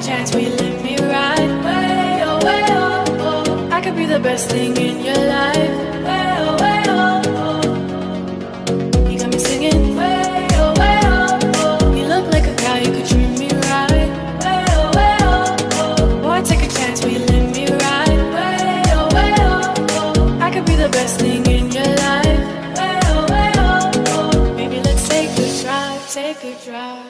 chance, will you let me ride? Way oh, way oh, oh. I could be the best thing in your life. Way oh, way oh, oh. You got me singing. Way oh, way oh, oh. You look like a guy who could treat me right. Way oh, way oh, oh. Boy, take a chance, will you let me ride? Way oh, oh. I could be the best thing in your life. Way oh, oh. Maybe let's take a drive, take a drive.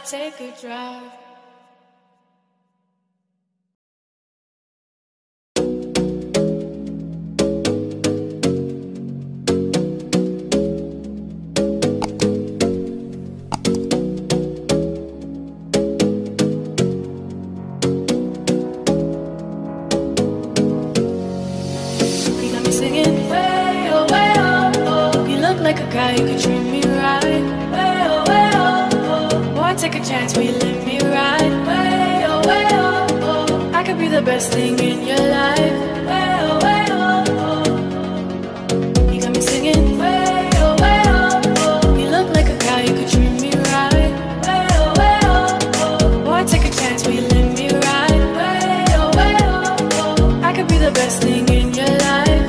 Take a drive. You got me singing. Way oh, way oh, oh. You look like a guy who could treat me right. Way oh, way oh, oh. Boy, take a chance, will you let me ride? Way oh, oh. I could be the best thing in your life. Way oh, oh. You got me singing. Way oh, oh. You look like a guy who could treat me right. Way oh, oh. Boy, take a chance, will you let me ride? Way oh, oh. I could be the best thing in your life.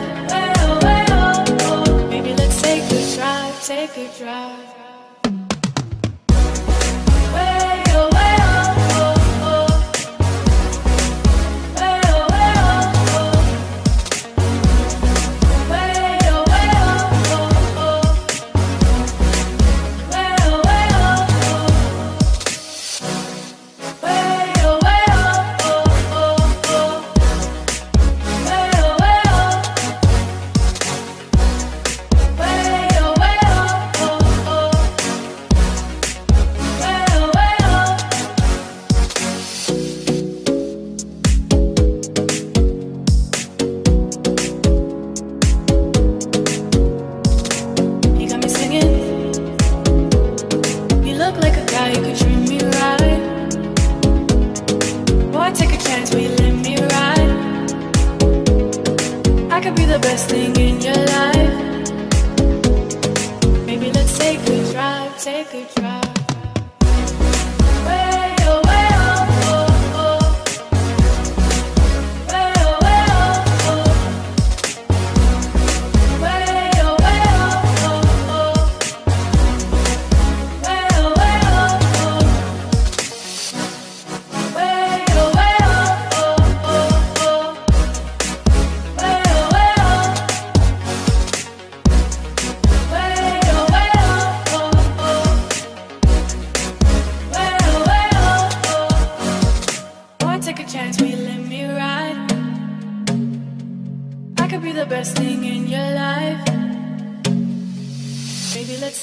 Way oh, oh. Maybe let's take a drive, take a drive.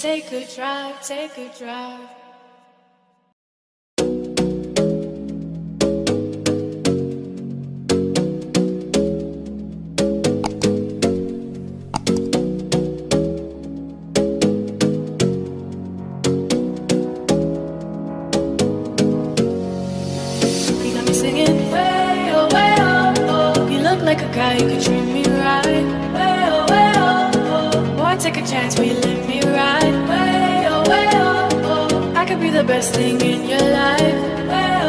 Take a drive, take a drive. how you could treat me right. Way oh, way oh, oh. Boy, take a chance, will you let me ride? Way oh, I could be the best thing in your life. Way